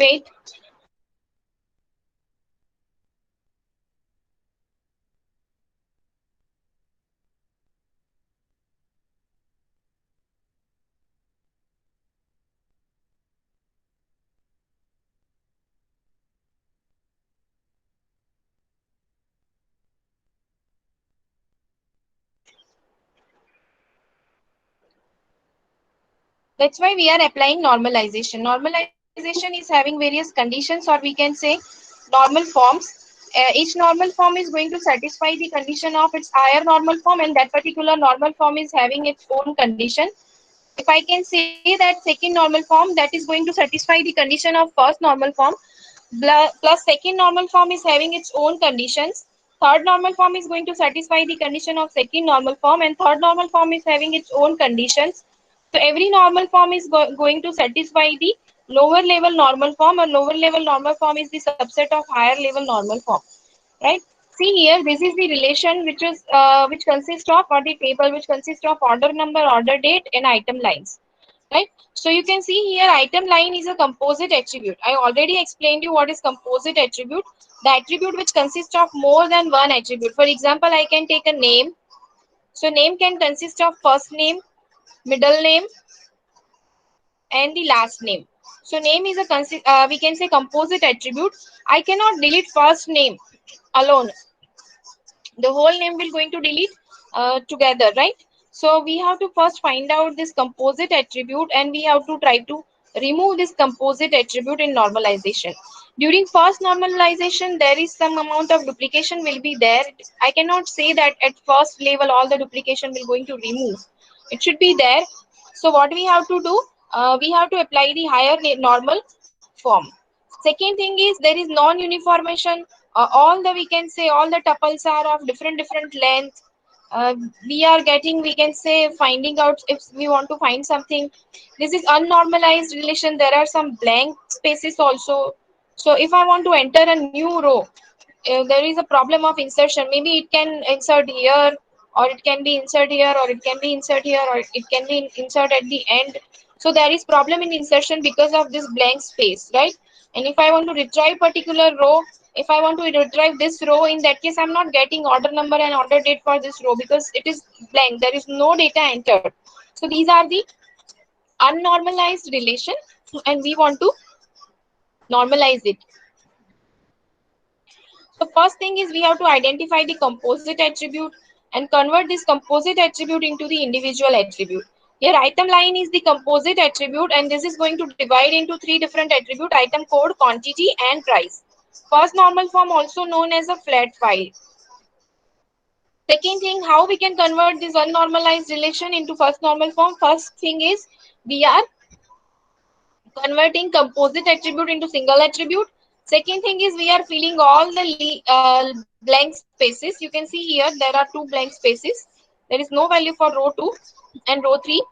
Wait. That's why we are applying normalization. Normalization is having various conditions, or we can say normal forms. Each normal form is going to satisfy the condition of its higher normal form, and that particular normal form is having its own condition. If I can say that second normal form, that is going to satisfy the condition of first normal form, plus second normal form is having its own conditions. Third normal form is going to satisfy the condition of second normal form, and third normal form is having its own conditions. So every normal form is going to satisfy the lower level normal form, or lower level normal form is the subset of higher level normal form, right? See here, this is the relation which consists of, or the table which consists of order number, order date, and item lines, right? So you can see here, item line is a composite attribute. I already explained you what is composite attribute. The attribute which consists of more than one attribute. For example, I can take a name. So name can consist of first name, middle name, and the last name. So name is a we can say composite attribute. I cannot delete first name alone. The whole name will going to delete together, right? So we have to first find out this composite attribute, and we have to try to remove this composite attribute in normalization. During first normalization, there is some amount of duplication will be there. I cannot say that at first level all the duplication will going to remove. It should be there. So what we have to do, we have to apply the higher normal form. Second thing is, there is non-uniformation. All the, we can say, all the tuples are of different length. uh, we are getting, we can say, finding out if we want to find something. This is unnormalized relation. There are some blank spaces also. So if I want to enter a new row, there is a problem of insertion. Maybe it can insert here, or it can be insert here, or it can be insert here, or it can be insert at the end. So there is problem in insertion because of this blank space, right? And if I want to retrieve particular row, if I want to retrieve this row, in that case I'm not getting order number and order date for this row, because it is blank, there is no data entered. So these are the unnormalized relation, and we want to normalize it. So first thing is, we have to identify the composite attribute and convert this composite attribute into the individual attribute. Here item line is the composite attribute, and this is going to divide into three different attribute: item code, quantity, and price. First normal form, also known as a flat file. Second thing, how we can convert this unnormalized relation into first normal form. First thing is, we are converting composite attribute into single attribute. Second thing is, we are filling all the blank spaces. You can see here there are two blank spaces. There is no value for row 2 and row 3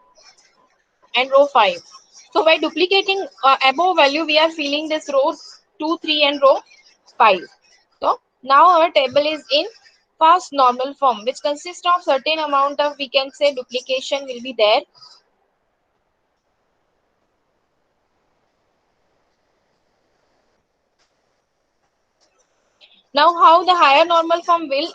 and row 5. So by duplicating above value, we are filling this row 2, 3 and row 5. So now our table is in first normal form, which consists of certain amount of, we can say, duplication will be there. Now, how the higher normal form will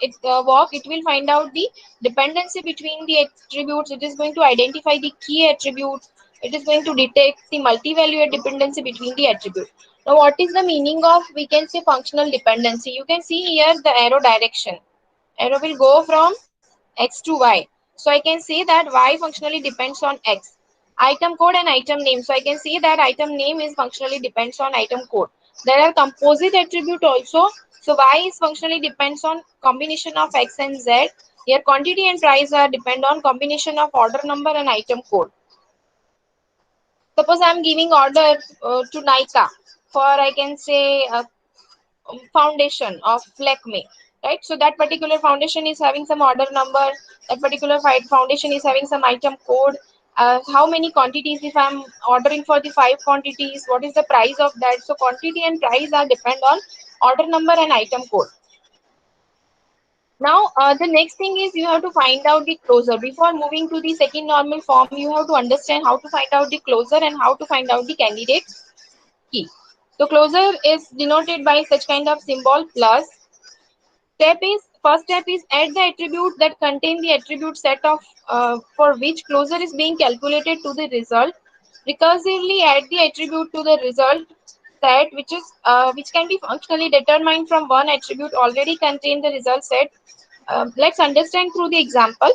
work? It will find out the dependency between the attributes. It is going to identify the key attributes. It is going to detect the multivariate dependency between the attributes. Now, what is the meaning of, we can say, functional dependency? You can see here the arrow direction. Arrow will go from X to Y. So I can say that Y functionally depends on X. Item code and item name. So I can see that item name is functionally depends on item code. There are composite attribute also. So Y is functionally depends on combination of X and Z. Here quantity and price are depend on combination of order number and item code. Suppose I am giving order to Nika for, I can say, foundation of Lakme, right? So that particular foundation is having some order number. That particular foundation is having some item code. How many quantities? If I'm ordering for the 5 quantities, what is the price of that? So quantity and price are depend on order number and item code. Now, the next thing is, you have to find out the closure. Before moving to the second normal form, you have to understand how to find out the closure and how to find out the candidate key. So closure is denoted by such kind of symbol plus. First step is add the attribute that contain the attribute set of for which closure is being calculated to the result. Recursively add the attribute to the result set which can be functionally determined from one attribute already contained the result set. Let's understand through the example.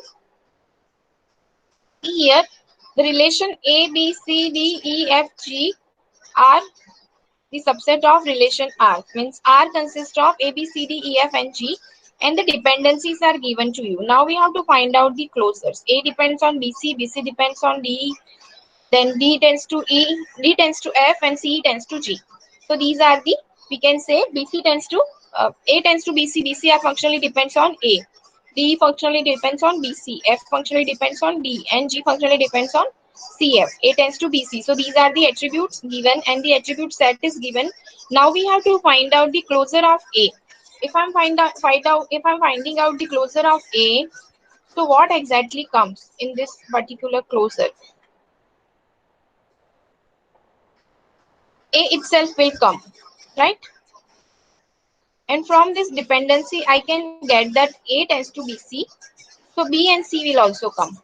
Here the relation A, B, C, D, E, F, G are the subset of relation R. Means R consists of A, B, C, D, E, F, and G, and the dependencies are given to you. Now we have to find out the closures. A depends on BC, BC depends on D, then D tends to E, D tends to F, and C tends to G. So these are the, we can say BC tends to A tends to BC, BC are functionally depends on A, D functionally depends on BC, F functionally depends on D, and G functionally depends on CF. A tends to BC. So these are the attributes given and the attribute set is given. Now we have to find out the closure of A. If I'm if I'm finding out the closure of A, so what exactly comes in this particular closure? A itself will come, right? And from this dependency, I can get that A tends to BC. So B and C will also come.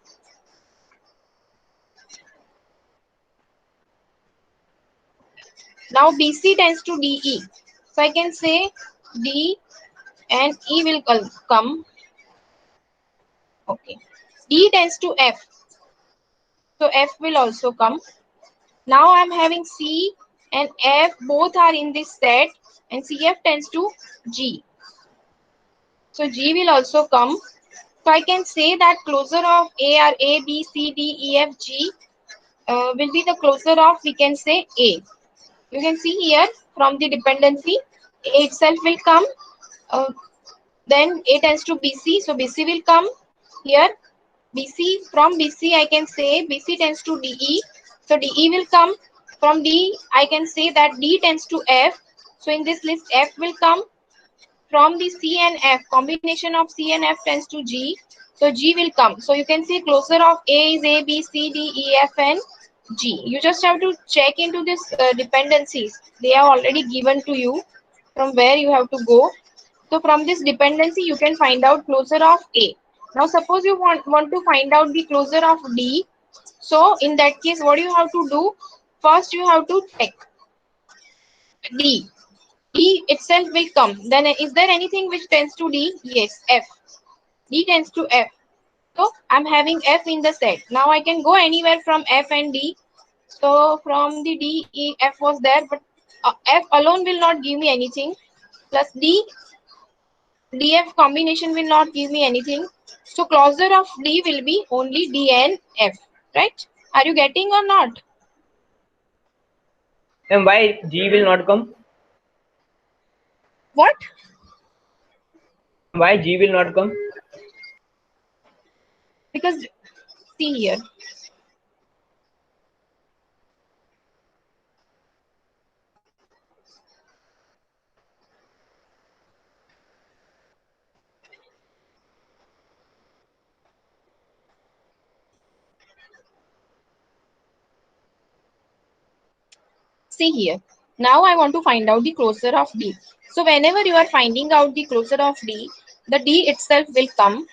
Now BC tends to DE. So I can say D and E will come. Okay. D tends to F. So F will also come. Now I'm having C and F both are in this set and CF tends to G. So G will also come. So I can say that closure of A are A, B, C, D, E, F, G will be the closure of, we can say, A. You can see here from the dependency, A itself will come. Then A tends to BC, so BC will come here. BC, from BC I can say BC tends to DE, so DE will come. From D I can say that D tends to F, so in this list F will come. From the C and F, combination of C and F tends to G, so G will come. So you can see closure of A is A, B, C, D, E, F, and G. You just have to check into this dependencies. They are already given to you from where you have to go. So from this dependency, you can find out closure of A. Now suppose you want to find out the closure of D. So in that case, what you have to do? First, you have to check D. D itself will come. Then is there anything which tends to D? Yes, F. D tends to F. So I'm having F in the set. Now I can go anywhere from F and D. So from the D, E, F was there, but F alone will not give me anything. Plus D, DF combination will not give me anything. So closure of D will be only D and F, right? Are you getting or not? And why G will not come? What? Why G will not come? Because see here. See here. Now I want to find out the closure of D. So whenever you are finding out the closure of D, the D itself will come.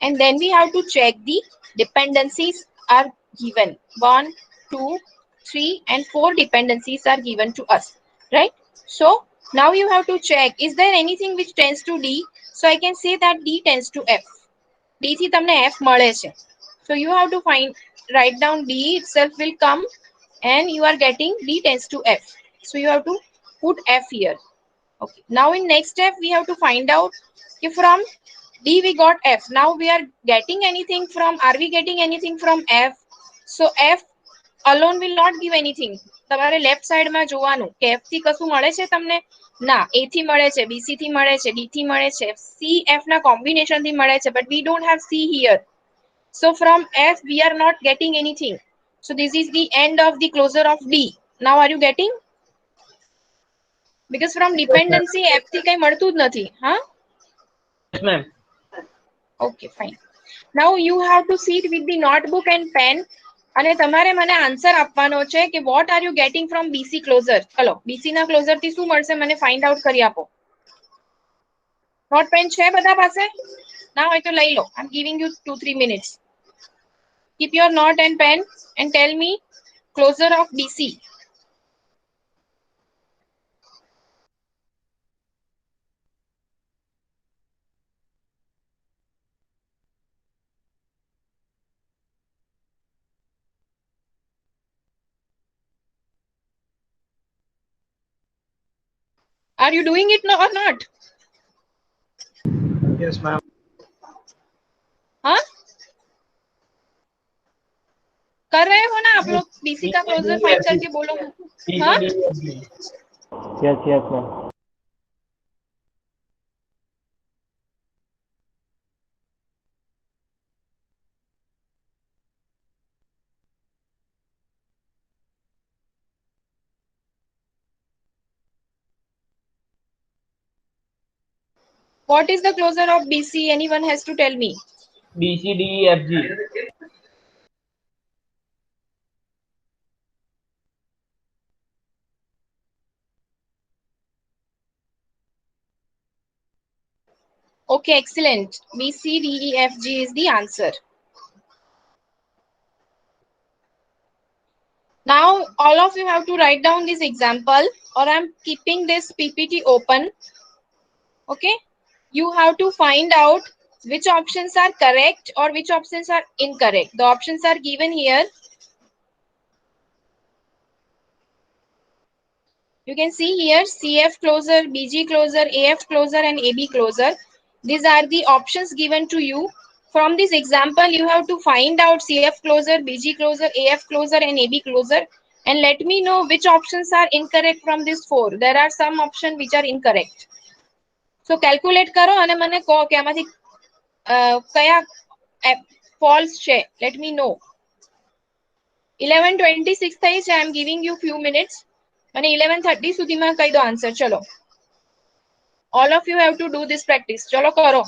And then we have to check the dependencies are given. 1, 2, 3, and 4 dependencies are given to us, right? So now you have to check, is there anything which tends to D? So I can say that D tends to F. D થી તમને F મળે છે. So you have to write down D itself will come and you are getting D tends to F. So you have to put F here. Okay. Now in next step, we have to find out if from D we got F. Now we are getting anything from, are we getting anything from F? So F alone will not give anything. તમારે left સાઈડમાં જોવાનું કે F થી કશું મળે છે તમને? ના, A થી મળે છે, B C થી મળે છે, D થી મળે છે, C F ના combination થી મળે છે, but we don't have C here. So from F we are not getting anything. So this is the end of the closure of D. Now are you getting? Because from Yes, ma'am. dependency F થી કઈ મળતું જ નથી. હા? Yes, ma'am. Okay, fine. Now you have to sit with the notebook and pen અને તમારે મને answer આપવાનો છે કે what are you getting from BC closure. ચલો બીસી ના ક્લોઝર થી શું મળશે મને ફાઇન્ડ આઉટ કરી આપો. નોટ પેન છે બધા પાસે? ના હોય તો લઈ લો. I am giving you 2-3 minutes. Keep your note and pen and tell me closure of BC. Are you doing it or not? Yes, ma'am. हाँ कर रहे हो ना आप लोग? बीसी का क्लोजर फाइंड करके बोलो. हाँ Yes, yes, ma'am. What is the closure of BC? Anyone has to tell me. B, C, D, E, F, G. Okay, excellent. B, C, D, E, F, G is the answer. Now, all of you have to write down this example, or I'm keeping this PPT open. Okay, you have to find out which options are correct or which options are incorrect. The options are given here. You can see here CF closure, BG closure, AF closure, and AB closure. These are the options given to you. From this example, you have to find out CF closure, BG closure, AF closure, and AB closure. And let me know which options are incorrect from these four. There are some options which are incorrect. So calculate करो અને મને કહો કે આમાંથી કયા false છે. Let me know. 11:26 થઈ છે. I am giving you few minutes. અને 11:30 સુધીમાં કહી દો આન્સર. ચલો. All of you have to do this practice. ચલો કરો.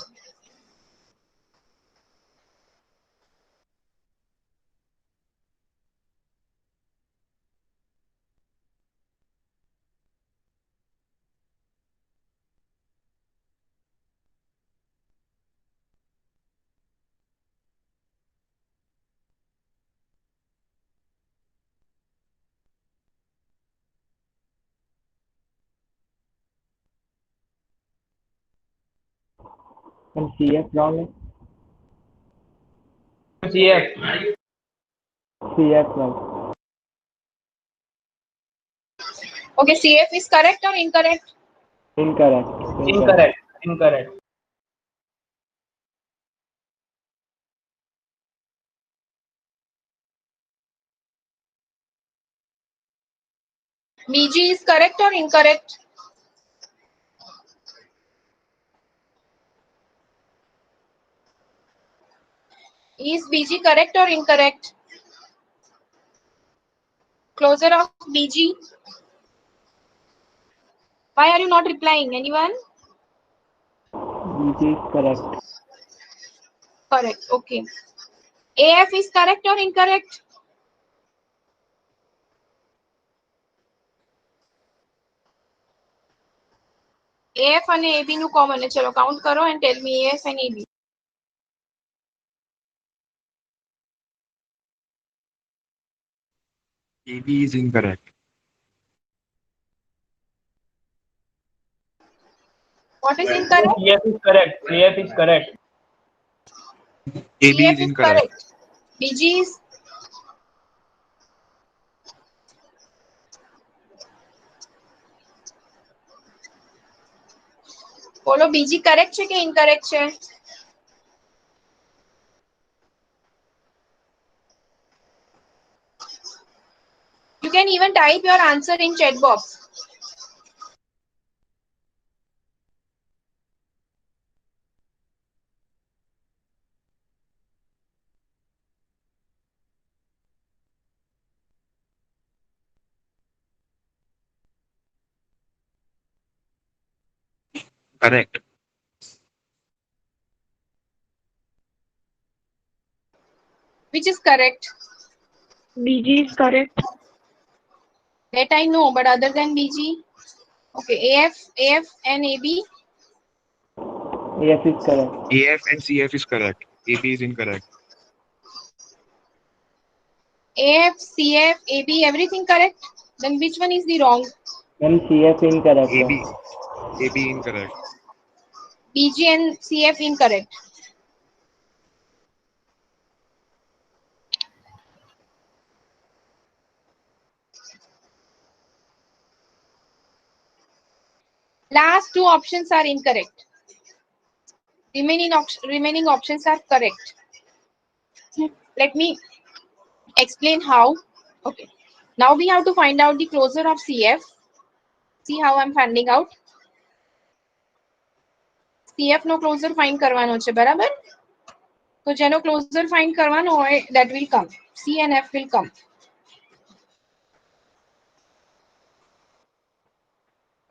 And CF wrong है? CF. CF wrong. Okay, CF is correct or incorrect? Incorrect. Incorrect. Incorrect. BG is correct or incorrect? Is BG correct or incorrect? Closure of BG. Why are you not replying? Anyone? BG is correct. Correct. Okay. AF is correct or incorrect? AF અને AB નું common છે. ચલો count કરો and tell me AF and AB. AB is incorrect. What is incorrect? CF is correct. CF is correct. AB CF is is incorrect. correct. BG is બોલો BG correct છે કે incorrect છે? You can even type your answer in chat box. Correct. Which is correct? BG is correct. That I know, but other than BG, okay, AF and AB. AF is correct. AF and CF is correct. AB is incorrect. AF, CF, AB, everything correct. Then which one is the wrong? Ma'am, CF incorrect. AB. AB incorrect. BG and CF incorrect. Last two options are incorrect. Remaining options are correct. Let me explain how. Okay. Now we have to find out the closure of CF. See how I'm finding out. CF no closure find કરવાનો છે, બરાબર? તો જેનો closure find કરવાનો હોય, that will come. C and F will come.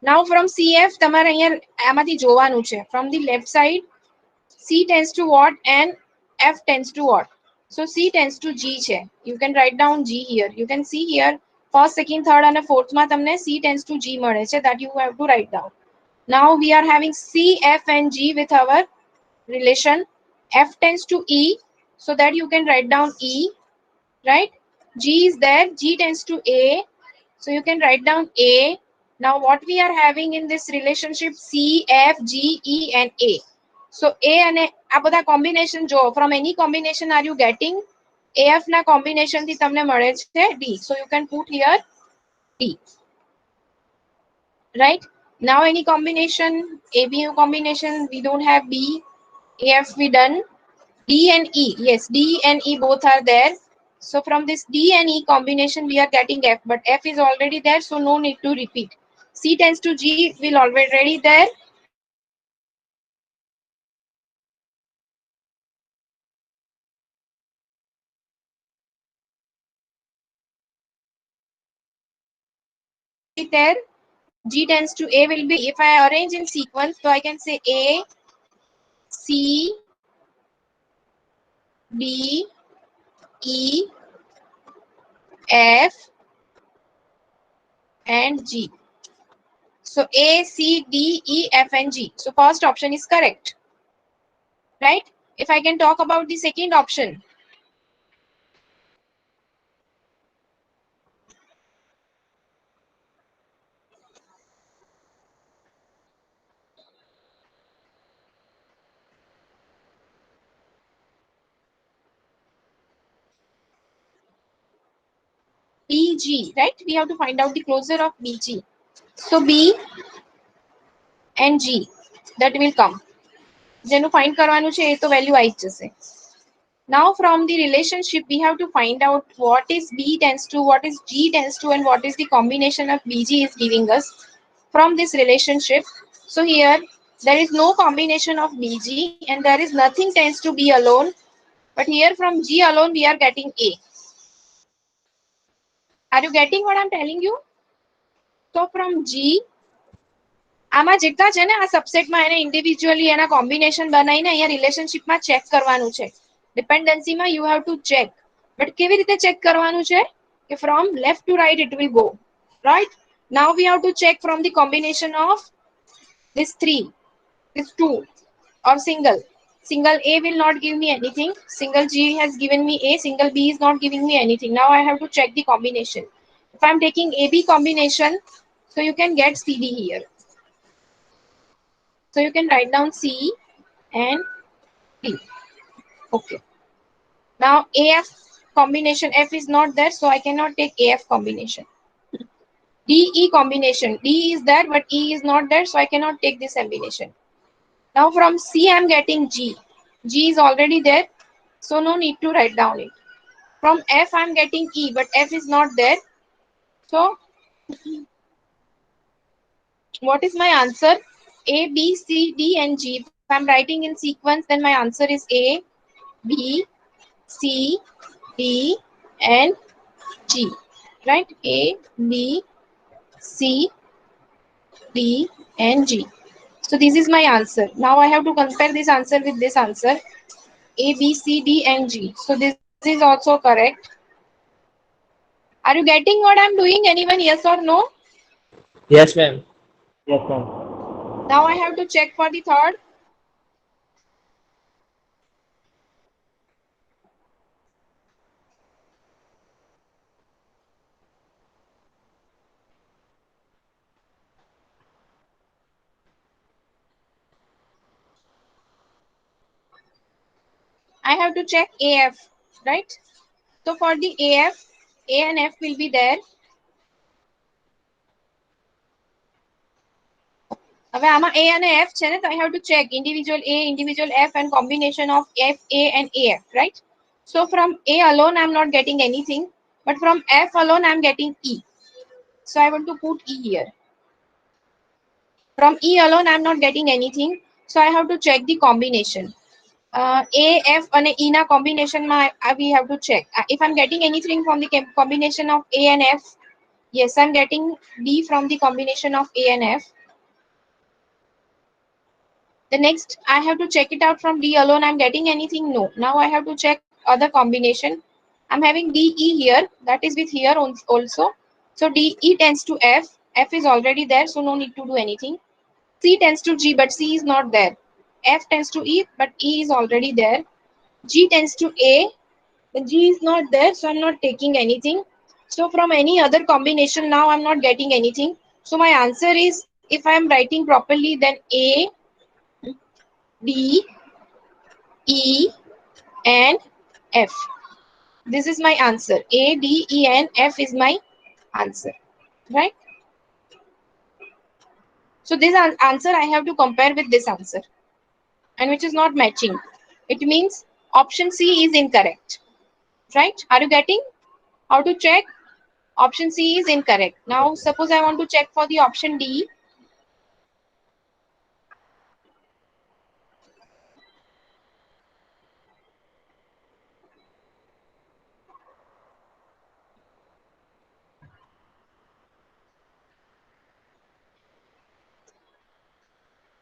Now from CF તમારે અહીંયા આમાંથી જોવાનું છે. From the left side, C tends to what and F tends to what? So C tends to G છે. You can write down G here. You can see here, first, second, third and fourth માં તમને C tends to G મળે છે. That you have to write down. Now we are having C, F and G with our relation. F tends to E, so that you can write down E, right? G is there, G tends to A, so you can write down A. Now what we are having in this relationship, C, F, G, E and A. So A and આ બધા combination જો, from any combination are you getting? AF ના combination થી તમને મળે છે D. So you can put here D. Right? Now any combination, AB combination, we don't have B. AF we done. D and E, yes, D and E both are there. So from this D and E combination we are getting F, but F is already there, so no need to repeat. C tends to G will already there. There, G tends to A will be, if I arrange in sequence, so I can say A, C, D, E, F and G. So A, C, D, E, F and G. So first option is correct, right? If I can talk about the second option, BG, right? We have to find out the closure of BG. So B and G, that will come. જેનું find કરવાનું છે એ તો value આવી જ જશે. Now from the relationship we have to find out what is B tends to, what is G tends to and what is the combination of BG is giving us from this relationship. So here there is no combination of BG and there is nothing tends to B alone, but here from G alone we are getting A. Are you getting what I'm telling you? So from G, આમાં જેટલા છે ને આ સબસેટમાં એને individually એના combination બનાવીને અહીંયા રિલેશનશિપમાં check કરવાનું છે. ડિપેન્ડન્સીમાં you have to check. But કેવી રીતે ચેક કરવાનું છે કે from left to right it will go, right? Now we have to check from the combination of this three, this two or single. Single A will not give me anything. Single G has given me A. Single B is not giving me anything. Now I have to check the combination. If I'm taking AB combination, so you can get CD here. So you can write down C and D. Okay. Now AF combination, F is not there, so I cannot take AF combination. DE combination, D is there, but E is not there, so I cannot take this combination. Now from C I'm getting G. G is already there, so no need to write down it. From F I'm getting E, but F is not there. So what is my answer? A, B, C, D and G. If I'm writing in sequence, then my answer is A, B, C, D and G, right? A, B, C, D and G. So this is my answer. Now I have to compare this answer with this answer. A, B, C, D and G. So this is also correct. Are you getting what I'm doing? Anyone, yes or no? Yes, ma'am. Yes, ma'am. Now I have to check for the third. I have to check AF, right? So for the AF, A and F will be there. હવે આમાં A અને F છે ને, તો I have to check individual A, individual F and combination of F, A and AF, right? So from A alone, I'm not getting anything, but from F alone, I'm getting E. So I want to put E here. From E alone, I'm not getting anything. So I have to check the combination. A, F and E na combination we have to check. If I'm getting anything from the combination of A and F, yes, I'm getting D from the combination of A and F. The next, I have to check it out from D alone. I'm getting anything? No. Now I have to check other combination. I'm having DE here. That is with here also. So DE tends to F. F is already there, so no need to do anything. C tends to G, but C is not there. F tends to E, but E is already there. G tends to A. The G is not there, so I'm not taking anything. So from any other combination, now I'm not getting anything. So my answer is, if I am writing properly, then A, D, E, and F. This is my answer. A, D, E, and F is my answer, right? So this answer I have to compare with this answer, and which is not matching. It means option C is incorrect, right? Are you getting how to check? Option C is incorrect. Now suppose I want to check for the option D.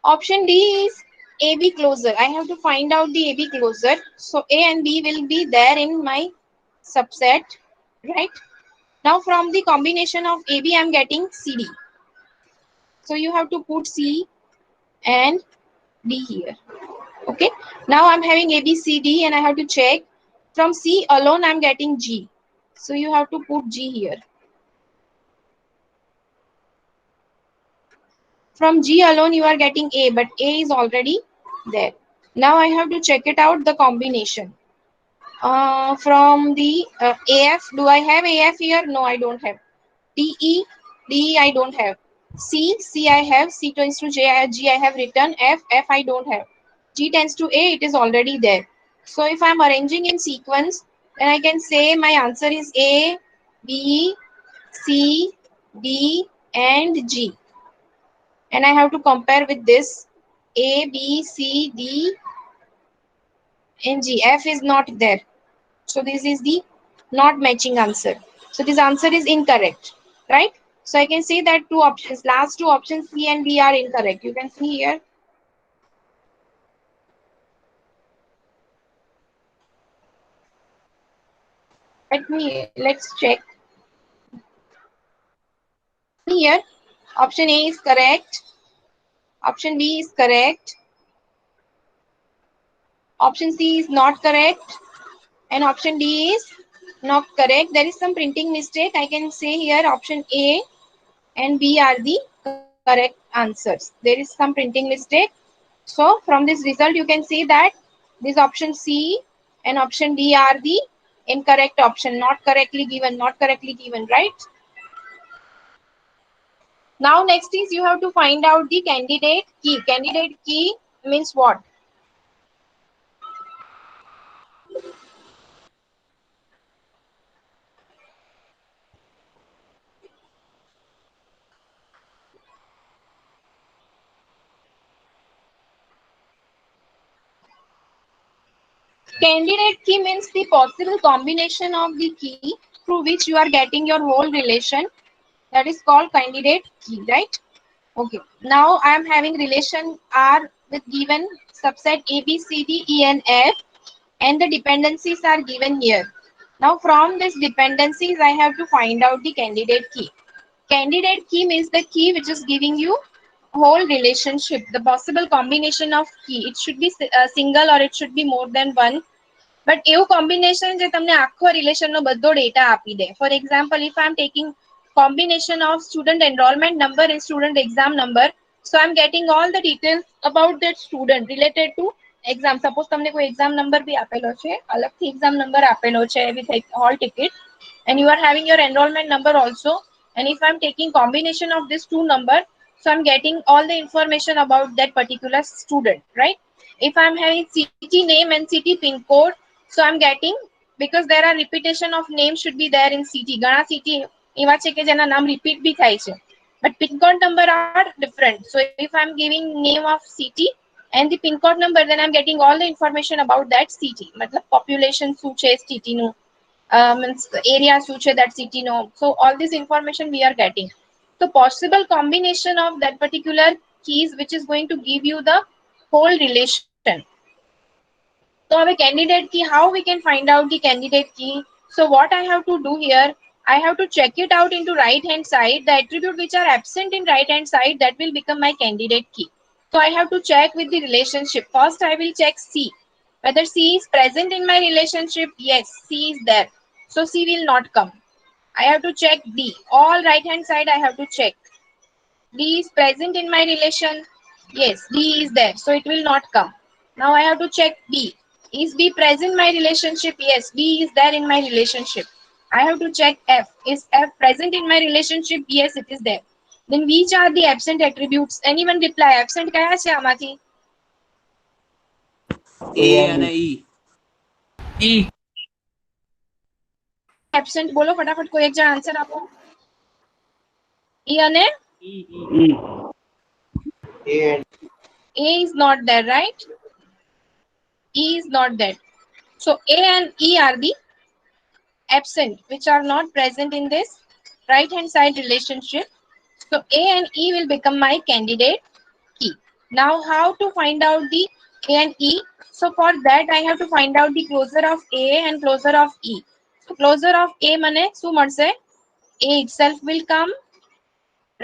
Option D is AB closure. I have to find out the AB closure. So A and B will be there in my subset, right? Now from the combination of AB, I'm getting CD. So you have to put C and D here. Okay. Now I'm having A, B, C, D, and I have to check. From C alone, I'm getting G. So you have to put G here. From G alone, you are getting A, but A is already there. Now I have to check it out, the combination. From the AF, do I have AF here? No, I don't have. DE, DE I don't have. C I have. C tends to G I have written. F I don't have. G tends to A, it is already there. So if I'm arranging in sequence, then I can say my answer is A, B, C, D, and G. And I have to compare with this A, B, C, D, and G. F is not there. So this is the not matching answer. So this answer is incorrect, right? So I can say that two options, last two options C and D are incorrect. You can see here. Let's check. Here, option A is correct. Option B is correct. Option C is not correct. And option D is not correct. There is some printing mistake. I can say here option A and B are the correct answers. There is some printing mistake. So from this result, you can see that this option C and option D are the incorrect option, not correctly given, right? Now next is you have to find out the candidate key. Candidate key means what? Candidate key means the possible combination of the key through which you are getting your whole relation. That is called candidate key, right? Okay. Now I am having relation R with given subset A, B, C, D, E, and F, and the dependencies are given here. Now from this dependencies, I have to find out the candidate key. Candidate key means the key which is giving you whole relationship, the possible combination of key. It should be single or it should be more than one. But એવું combination જે તમને આખો relation નો બધો data આપી દે. For example, if I am taking combination of student enrollment number and student exam number, so I am getting all the details about that student related to exam. Suppose તમને કોઈ exam number બી આપેલો છે, અલગથી exam number આપેલો છે with all ticket, and you are having your enrollment number also. And if I am taking combination of these two numbers, so I'm getting all the information about that particular student, right? If I'm having city name and city pin code, so I'm getting, because there are repetition of name should be there in city. ઘણા city એવા છે કે જેના નામ repeat બી થાય છે, but pin code number are different. So if I'm giving name of city and the pin code number, then I'm getting all the information about that city. मतलब population શું છે city નું, means the area શું છે that city no. So all this information we are getting. So possible combination of that particular keys which is going to give you the whole relation. So our candidate key, how we can find out the candidate key? So what I have to do here, I have to check it out into right hand side. The attribute which are absent in right hand side, that will become my candidate key. So I have to check with the relationship. First I will check C, whether C is present in my relationship. Yes, C is there, so C will not come. I have to check D, all right hand side I have to check. D is present in my relation. Yes, D is there, so it will not come. Now I have to check B. Is B present in my relationship? Yes, B is there in my relationship. I have to check F. Is F present in my relationship? Yes, it is there. Then which are the absent attributes? Anyone reply? Absent kaya છે આમાંથી? A અને E. E. Absent બોલો ફટાફટ, કોઈ એક જણ answer આપો. E અને E. A is not there, right? E is not there. So A and E are the absent, which are not present in this right hand side relationship. So A and E will become my candidate key. Now how to find out the A and E? So for that I have to find out the closure of A and closure of E. So closure of A મને શું મળશે? A itself will come,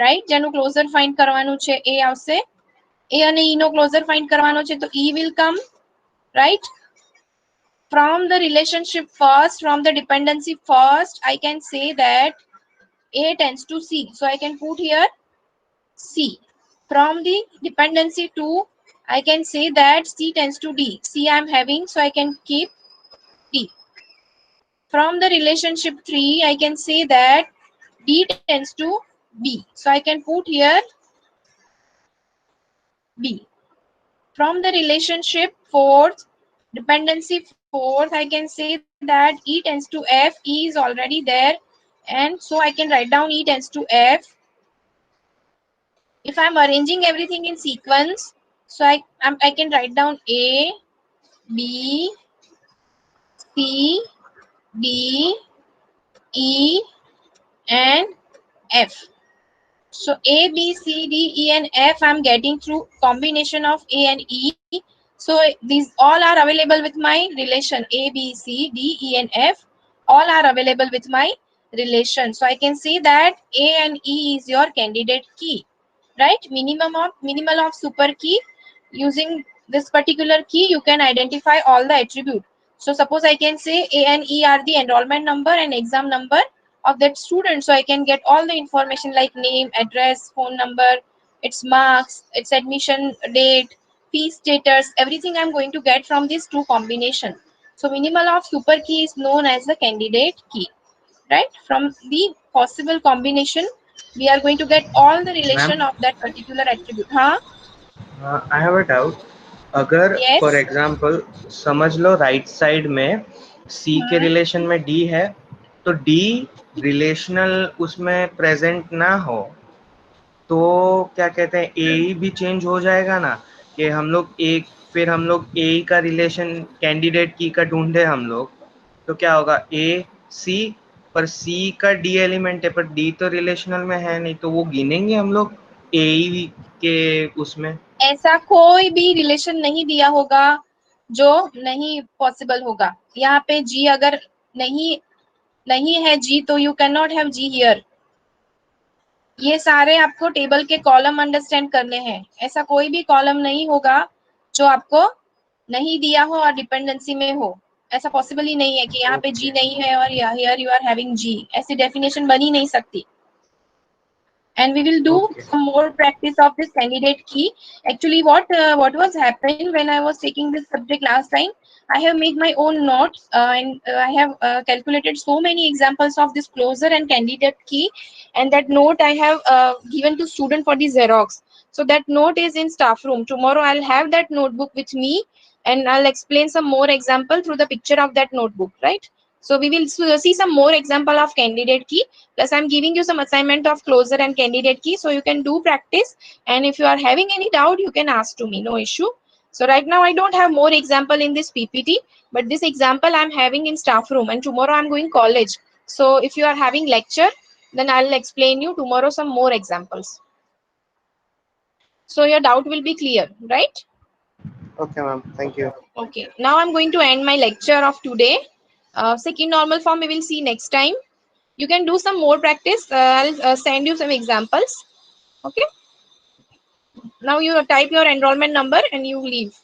right? જેનું closure find કરવાનું છે A આવશે. A અને E નો closure find કરવાનો છે તો E will come, right? From the relationship first, from the dependency first, I can say that A tends to C. So I can put here C. From the dependency 2, I can say that C tends to D. C I am having, so I can keep D. From the relationship 3, I can say that D tends to B. So I can put here B. From the relationship 4th, dependency 4th, I can say that E tends to F. E is already there, and so I can write down E tends to F. If I'm arranging everything in sequence, so I can write down A, B, C, D, E, and F. So A, B, C, D, E, and F I'm getting through combination of A and E. So these all are available with my relation A, B, C, D, E, and F. All are available with my relation. So I can say that A and E is your candidate key, right? Minimal of super key. Using this particular key, you can identify all the attribute. So suppose I can say A and E are the enrollment number and exam number of that student. So I can get all the information like name, address, phone number, its marks, its admission date, fee status, everything I'm going to get from these two combination. So minimal of super key is known as the candidate key, right? From the possible combination, we are going to get all the relation Ma'am? of that particular attribute. हाँ? I have a doubt. अगर Yes. For example समझ लो right side में C के relation में D है, तो D relational उसमें present ना हो तो क्या कहते हैं ए भी चेंज हो जाएगा ना, कि हम लोग एक फिर हम लोग ए का रिलेशन कैंडिडेट की का ढूंढे हम लोग, तो क्या होगा ए सी, पर सी का डी एलिमेंट है पर डी तो रिलेशनल में है नहीं, तो वो गिनेंगे हम लोग ए के उसमें. ऐसा कोई भी रिलेशन नहीं दिया होगा जो नहीं पॉसिबल होगा. यहाँ पे जी अगर नहीं नहीं है G तो you cannot have G here. ये सारे आपको टेबल के कॉलम अंडरस्टैंड करने हैं. ऐसा कोई भी कॉलम नहीं होगा जो आपको नहीं दिया हो और डिपेंडेंसी में हो. ऐसा पॉसिबल ही नहीं है कि यहाँ पे G नहीं है और here you are having G. ऐसी डेफिनेशन बन ही नहीं सकती. And we will do some more practice of this candidate key. Actually, what was happened when I was taking this subject last time, I have made my own notes and I have calculated so many examples of this closer and candidate key, and that note I have given to student for the Xerox. So that note is in staff room. Tomorrow I'll have that notebook with me and I'll explain some more example through the picture of that notebook, right? So we will see some more example of candidate key. Plus, I'm giving you some assignment of closer and candidate key, so you can do practice. And if you are having any doubt, you can ask to me, no issue. So right now, I don't have more example in this PPT, but this example I'm having in staff room, and tomorrow I'm going college. So if you are having lecture, then I'll explain you tomorrow some more examples. So your doubt will be clear, right? Okay, ma'am. Thank you. Okay. Now I'm going to end my lecture of today. Second normal form we will see next time. You can do some more practice. I'll send you some examples. Okay. Now you type your enrollment number and you leave.